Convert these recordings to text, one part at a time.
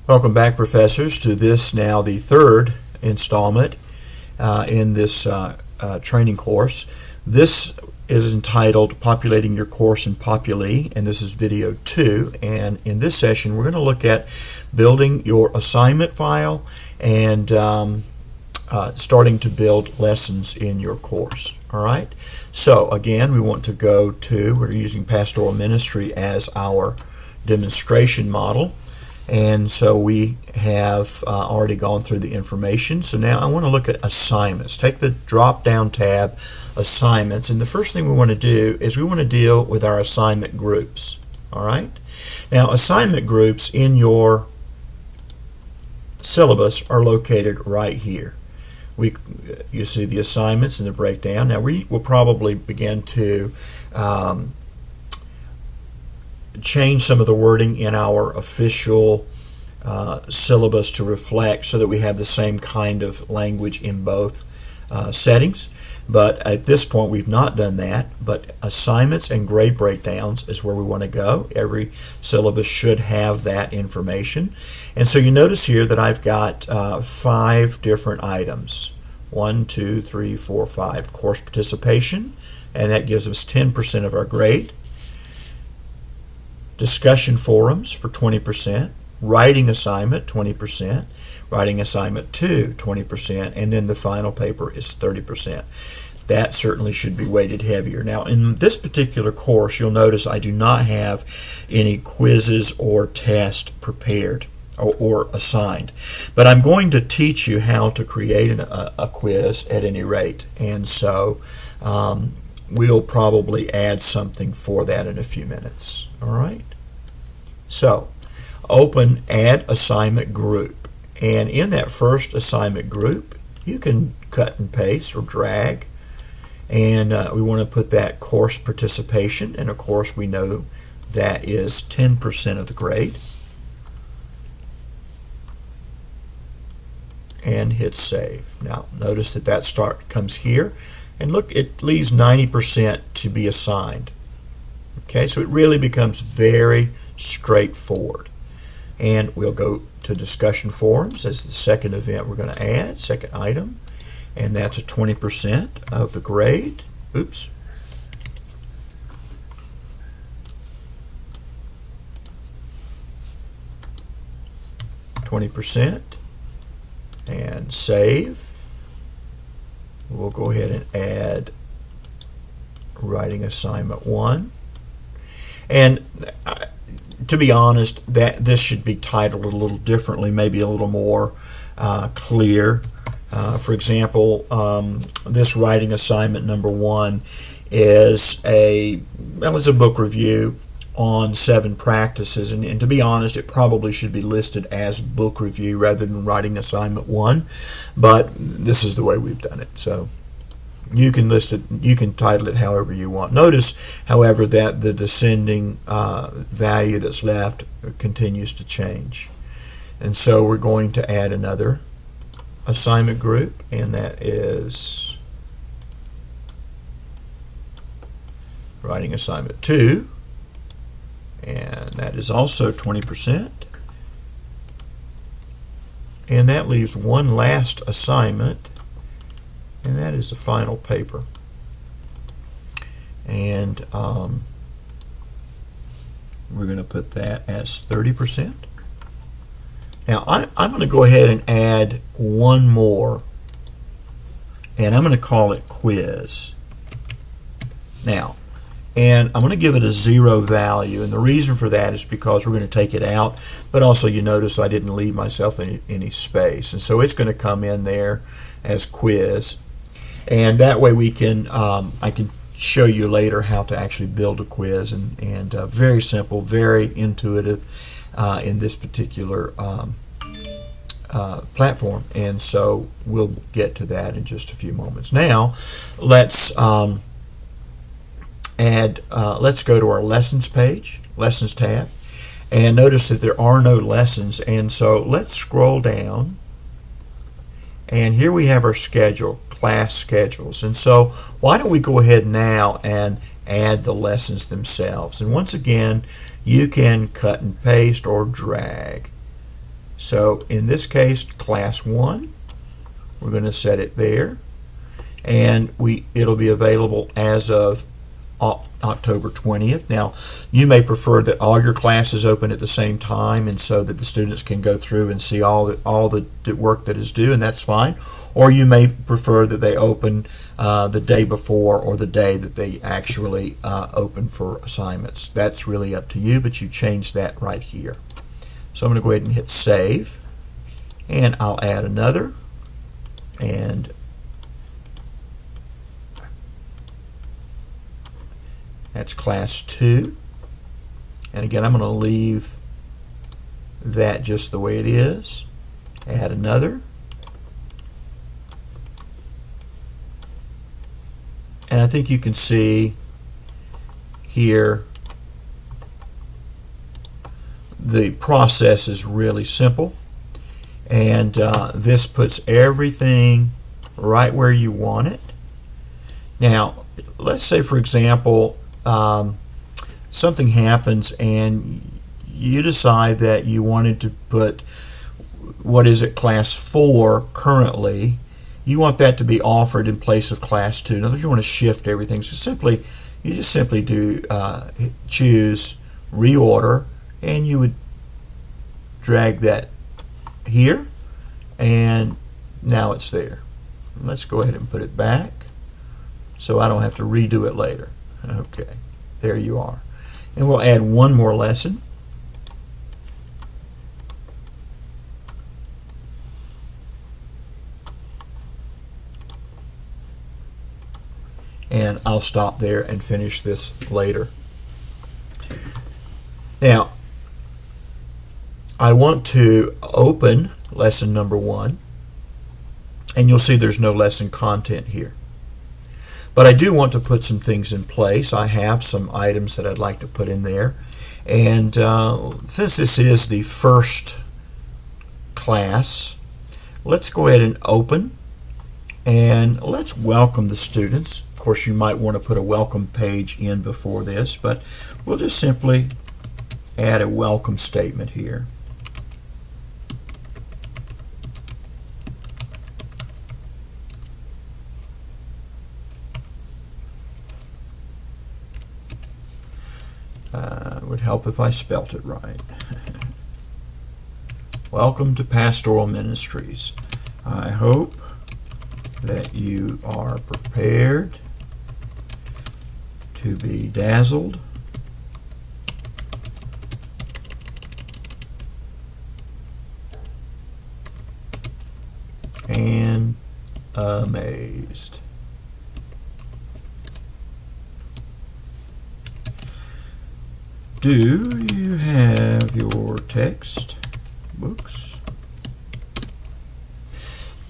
Welcome back, professors, to this now the third installment in this training course. This is entitled Populating Your Course in Populi, and this is video 2. And in this session, we're going to look at building your assignment file and starting to build lessons in your course. All right. So again, we want to go to, we're using pastoral ministry as our demonstration model. And so we have already gone through the information. So now I want to look at assignments. Take the drop-down tab, assignments, and the first thing we want to do is we want to deal with our assignment groups. All right. Now, assignment groups in your syllabus are located right here. You see the assignments and the breakdown. Now we will probably begin to change some of the wording in our official syllabus to reflect so that we have the same kind of language in both settings. But at this point we've not done that, but assignments and grade breakdowns is where we want to go. Every syllabus should have that information. And so you notice here that I've got 5 different items. 1, 2, 3, 4, 5. Course participation, and that gives us 10% of our grade. Discussion forums for 20%, writing assignment 20%, writing assignment 2 20%, and then the final paper is 30%. That certainly should be weighted heavier. Now in this particular course, you'll notice I do not have any quizzes or tests prepared or assigned, but I'm going to teach you how to create a quiz at any rate, and so we'll probably add something for that in a few minutes. All right. So open Add Assignment Group, and in that first assignment group you can cut and paste or drag, and we want to put that course participation, and of course we know that is 10% of the grade, and hit save. Now notice that comes here. And look, it leaves 90% to be assigned. Okay, so it really becomes very straightforward. And we'll go to discussion forums as the second event we're going to add, second item. And that's a 20% of the grade. Oops. %, and save. We'll go ahead and add writing assignment 1. And to be honest, this should be titled a little differently, maybe a little more clear. For example, this writing assignment number 1 is a book review on 7 practices, and to be honest, it probably should be listed as book review rather than writing assignment 1, but this is the way we've done it. So you can list it, you can title it however you want. Notice, however, that the descending value that's left continues to change. And so we're going to add another assignment group, and that is writing assignment 2. And that is also 20%. And that leaves one last assignment, and that is the final paper. And we're going to put that as 30%. Now I'm going to go ahead and add one more, and I'm going to call it quiz. Now, and I'm going to give it a 0 value, and the reason for that is because we're going to take it out, but also you notice I didn't leave myself any space, and so it's going to come in there as quiz, and that way we can I can show you later how to actually build a quiz, and very simple, very intuitive in this particular platform, and so we'll get to that in just a few moments. Now let's let's go to our lessons page, lessons tab, and notice that there are no lessons, and so let's scroll down, and here we have our schedule, class schedules, and so why don't we go ahead now and add the lessons themselves. And once again, you can cut and paste or drag. So in this case, class 1, we're going to set it there, and it'll be available as of October 20th. Now, you may prefer that all your classes open at the same time, and so that the students can go through and see all the work that is due, and that's fine. Or you may prefer that they open the day before or the day that they actually open for assignments. That's really up to you, but you change that right here. So I'm going to go ahead and hit save, and I'll add another, and that's class 2. And again, I'm going to leave that just the way it is. Add another. And I think you can see here the process is really simple. And this puts everything right where you want it. Now, let's say, for example, something happens and you decide that you wanted to put, what is it, class 4 currently. You want that to be offered in place of class 2. In other words, you want to shift everything. So you just simply do choose reorder, and you would drag that here, and now it's there. Let's go ahead and put it back so I don't have to redo it later. Okay, there you are. And we'll add one more lesson. And I'll stop there and finish this later. Now, I want to open lesson number 1, and you'll see there's no lesson content here. But I do want to put some things in place. I have some items that I'd like to put in there. And since this is the first class, let's go ahead and open, and let's welcome the students. Of course, you might want to put a welcome page in before this, but we'll just simply add a welcome statement here. It would help if I spelt it right. Welcome to Pastoral Ministries. I hope that you are prepared to be dazzled and amazed. Do you have your text books?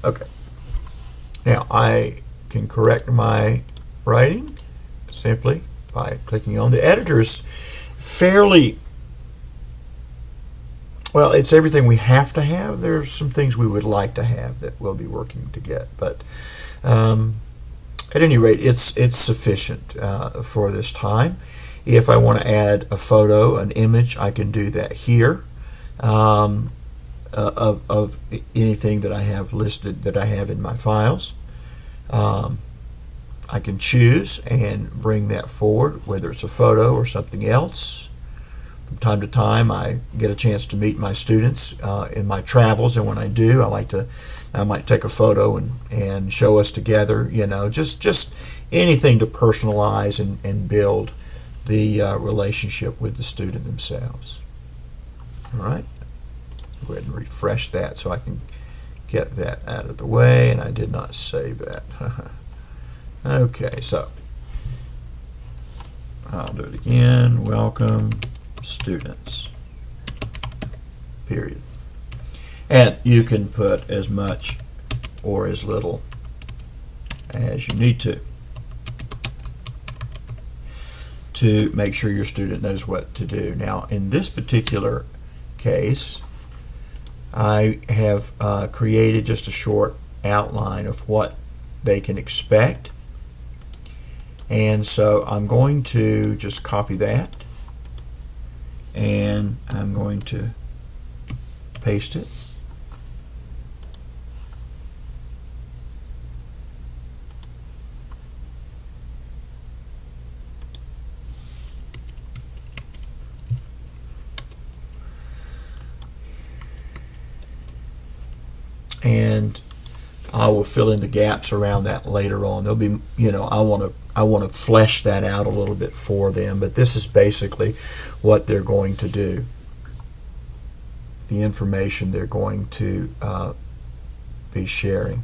Okay. Now I can correct my writing simply by clicking on the editor's fairly well, it's everything we have to have. There's some things we would like to have that we'll be working to get, but at any rate, it's sufficient for this time. If I want to add a photo, an image, I can do that here of anything that I have listed that I have in my files. I can choose and bring that forward, whether it's a photo or something else. From time to time, I get a chance to meet my students in my travels, and when I do, I might take a photo and show us together. You know, just anything to personalize and build the relationship with the student themselves. All right, go ahead and refresh that so I can get that out of the way, and I did not save that. Okay, so I'll do it again. Welcome students, period. And you can put as much or as little as you need to make sure your student knows what to do. Now, in this particular case, I have created just a short outline of what they can expect. And so I'm going to just copy that, and I'm going to paste it. And I will fill in the gaps around that later on. There'll be, I want to flesh that out a little bit for them, but this is basically what they're going to do. The information they're going to be sharing.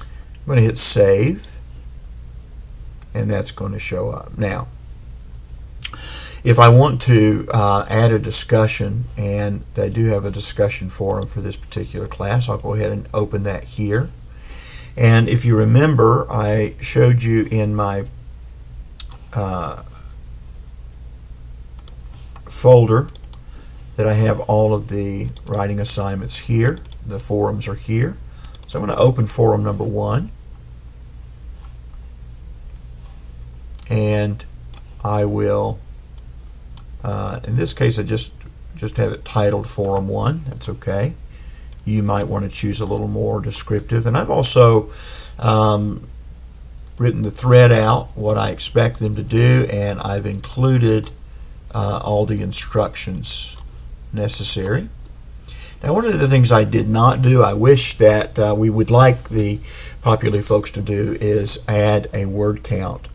I'm going to hit save, and that's going to show up. Now, if I want to add a discussion, and they do have a discussion forum for this particular class, I'll go ahead and open that here. And if you remember, I showed you in my folder that I have all of the writing assignments here. The forums are here. So I'm going to open forum number 1. And I will, in this case, I just have it titled Forum 1. That's okay. You might want to choose a little more descriptive. And I've also written the thread out, what I expect them to do, and I've included all the instructions necessary. Now, one of the things I did not do, I wish that we would like the Populi folks to do, is add a word count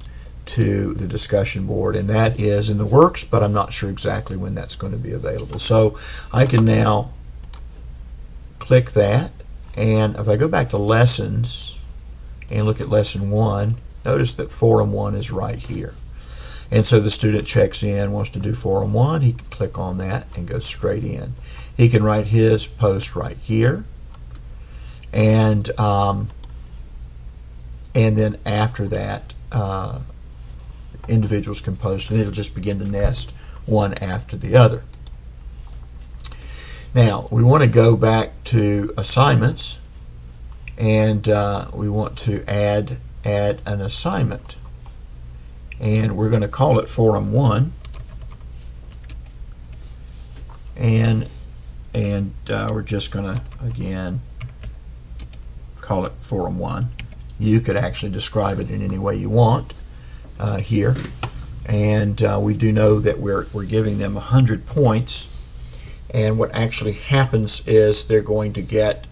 to the discussion board, and that is in the works, but I'm not sure exactly when that's going to be available. So I can now click that, and if I go back to lessons and look at lesson 1, notice that forum 1 is right here. And so the student checks in, wants to do forum 1, he can click on that and go straight in. He can write his post right here, and then after that, individuals can post, and it'll just begin to nest one after the other. Now, we want to go back to assignments, and we want to add an assignment. And we're going to call it Forum 1. And we're just going to, again, call it Forum 1. You could actually describe it in any way you want here. And we do know that we're giving them 100 points. And what actually happens is they're going to get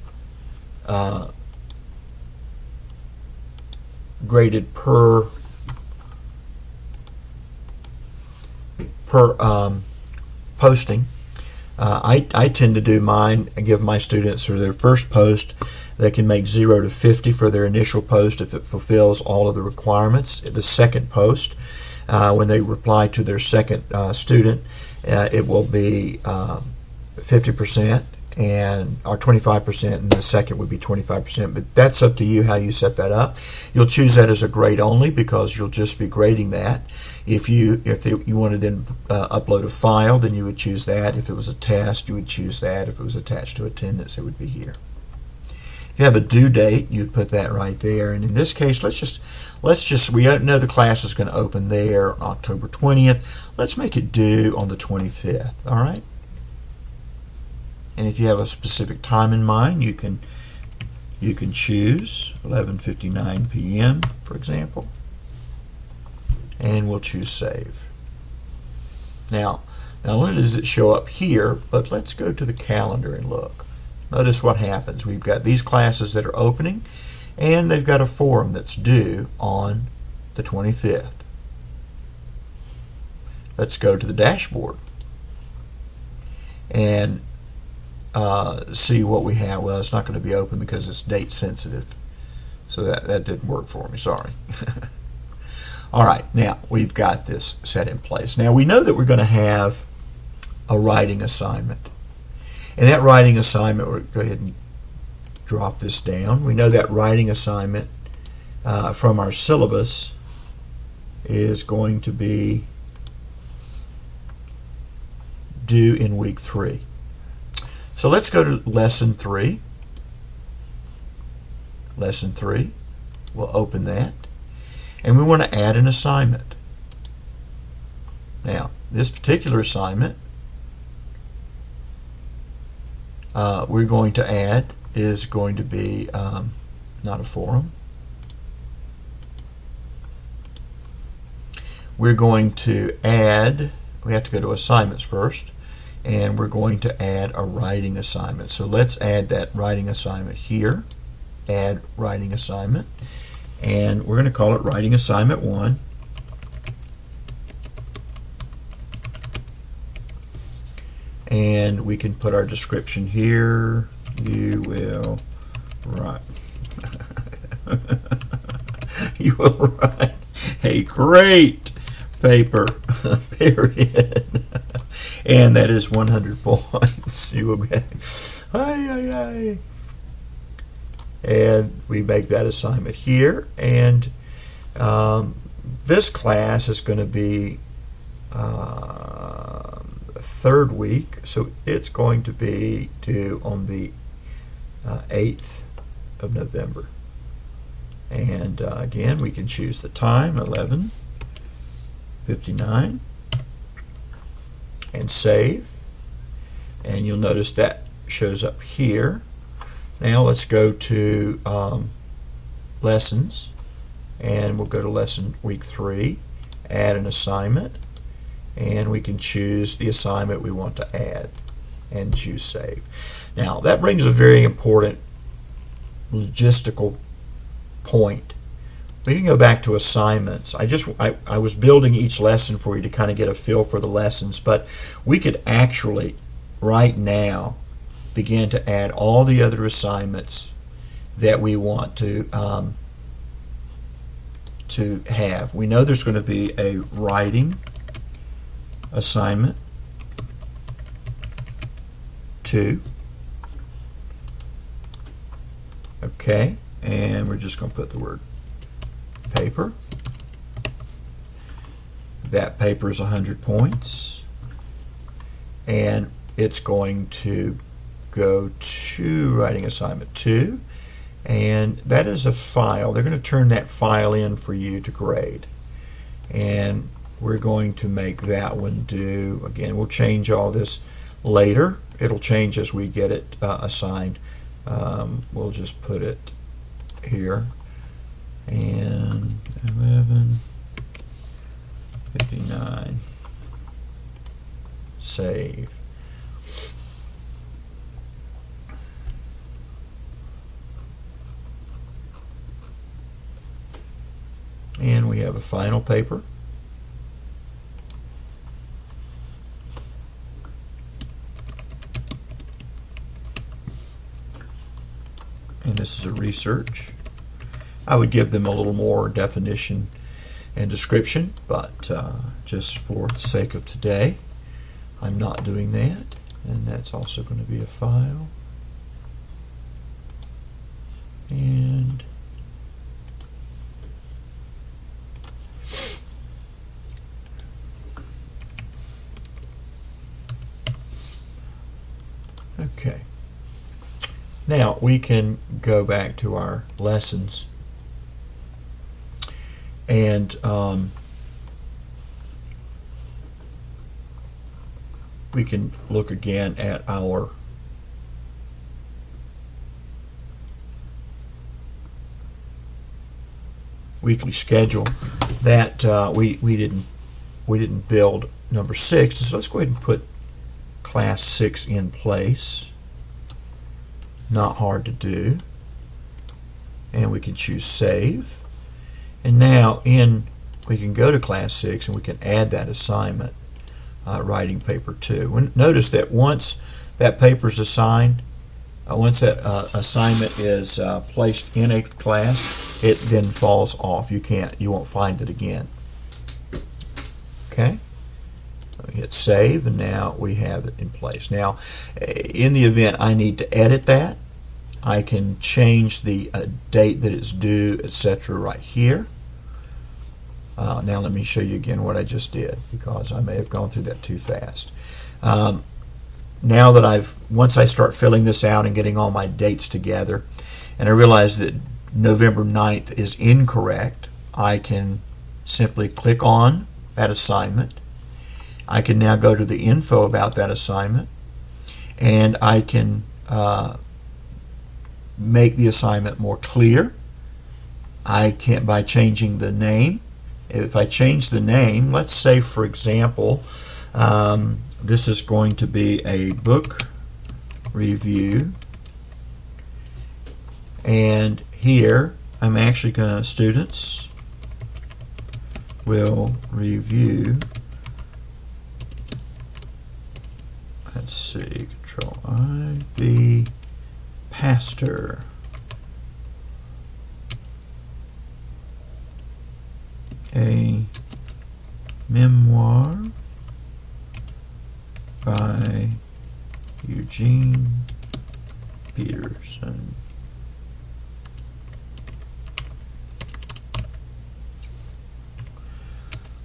graded per posting. I tend to do mine and give my students for their first post, they can make 0 to 50 for their initial post if it fulfills all of the requirements. The second post, when they reply to their second student, it will be 50% or 25%, and the second would be 25%. But that's up to you how you set that up. You'll choose that as a grade only because you'll just be grading that. If you wanted to then upload a file, then you would choose that. If it was a test, you would choose that. If it was attached to attendance, it would be here. If you have a due date, you'd put that right there. And in this case, let's just we know the class is going to open there on October 20th. Let's make it due on the 25th. All right. And if you have a specific time in mind, you can choose 11:59 p.m. for example, and we'll choose save. Now not only does it show up here, but let's go to the calendar and look. Notice what happens. We've got these classes that are opening, and they've got a forum that's due on the 25th. Let's go to the dashboard and see what we have. Well, it's not going to be open because it's date sensitive, so that didn't work for me, sorry. All right, now we've got this set in place. Now we know that we're going to have a writing assignment, and that writing assignment, we'll go ahead and drop this down. We know that writing assignment from our syllabus is going to be due in week 3. So let's go to lesson 3. Lesson 3, we'll open that, and we want to add an assignment. Now, this particular assignment we're going to add is going to be not a forum. We're going to add, we have to go to assignments first, and we're going to add a writing assignment. So let's add that writing assignment here. Add writing assignment, and we're going to call it writing assignment 1. And we can put our description here. You will write you will write a great paper, period. And that is 100 points. You will get and we make that assignment here, and this class is going to be third week, so it's going to be due on the 8th of November. And again, we can choose the time, 11:59, and save. And you'll notice that shows up here. Now let's go to lessons, and we'll go to lesson week 3, add an assignment, and we can choose the assignment we want to add and choose save. Now that brings a very important logistical point. We can go back to assignments. I was building each lesson for you to kind of get a feel for the lessons, but we could actually right now begin to add all the other assignments that we want to have. We know there's going to be a writing assignment 2. Okay, and we're just going to put the word paper. That paper is 100 points, and it's going to go to writing assignment 2, and that is a file. They're going to turn that file in for you to grade, and we're going to make that one due. Again, we'll change all this later. It'll change as we get it assigned. We'll just put it here, and 11:59, save. And we have a final paper. And this is a research. I would give them a little more definition and description, but just for the sake of today, I'm not doing that. And that's also going to be a file. And okay. Now we can go back to our lessons, and we can look again at our weekly schedule. That we didn't build number 6, so let's go ahead and put class 6 in place. Not hard to do, and we can choose save. And now we can go to class 6 and we can add that assignment, writing paper 2. Notice that once that paper is assigned, once that assignment is placed in a class, it then falls off. You won't find it again. Okay. We hit save, and now we have it in place. Now, in the event I need to edit that, I can change the date that it's due, etc. right here. Now let me show you again what I just did, because I may have gone through that too fast. Now that once I start filling this out and getting all my dates together, and I realize that November 9th is incorrect, I can simply click on that assignment. I can now go to the info about that assignment, and I can make the assignment more clear. I can by changing the name. If I change the name, let's say for example, this is going to be a book review, and here I'm actually going to, students will review, let's see, Control I, the pastor. A memoir by Eugene Peterson.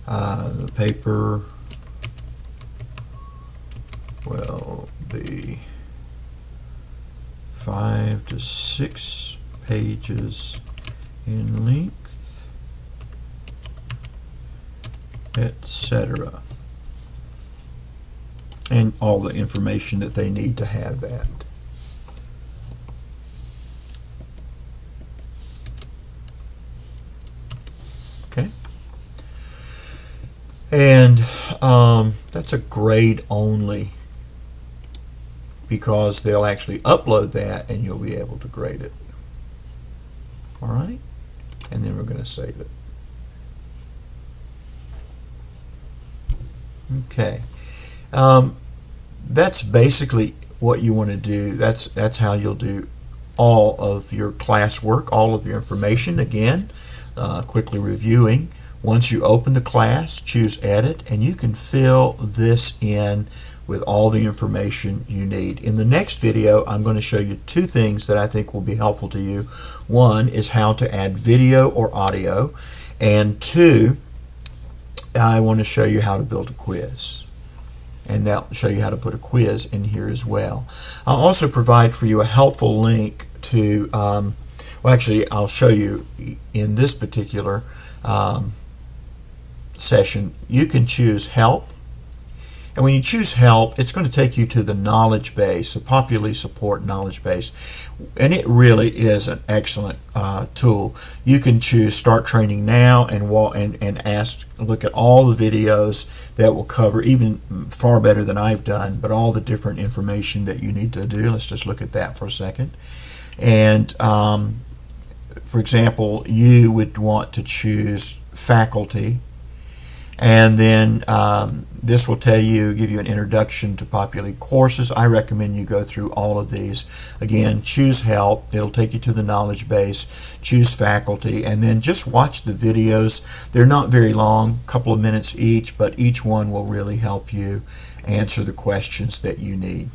The paper will be 5 to 6 pages in length, etc. And all the information that they need to have that. Okay. And that's a grade only, because they'll actually upload that and you'll be able to grade it. All right? And then we're going to save it. Okay. That's basically what you want to do. That's how you'll do all of your classwork, all of your information. Again, quickly reviewing. Once you open the class, choose Edit, and you can fill this in with all the information you need. In the next video, I'm going to show you 2 things that I think will be helpful to you. One is how to add video or audio, and 2, I want to show you how to build a quiz. And that'll show you how to put a quiz in here as well. I'll also provide for you a helpful link to, well actually I'll show you in this particular session, you can choose Help. And when you choose Help, it's going to take you to the knowledge base, the Populi Support knowledge base. And it really is an excellent tool. You can choose Start Training Now and look at all the videos that will cover, even far better than I've done, but all the different information that you need to do. Let's just look at that for a second. And for example, you would want to choose Faculty. And then this will give you an introduction to Populi courses. I recommend you go through all of these. Again, choose Help. It'll take you to the knowledge base. Choose Faculty, and then just watch the videos. They're not very long, a couple of minutes each, but each one will really help you answer the questions that you need.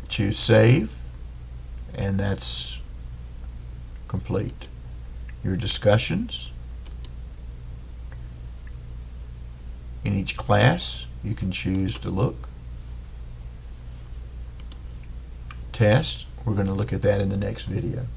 Choose Save. And that's complete. Your discussions. In each class, you can choose to look. Test. We're going to look at that in the next video.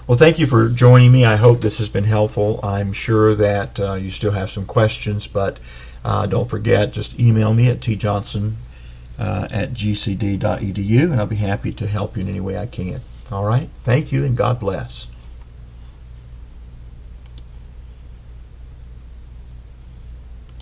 Well, thank you for joining me. I hope this has been helpful. I'm sure that you still have some questions, but don't forget, just email me at tjohnson@gcd.edu, and I'll be happy to help you in any way I can. All right. Thank you, and God bless.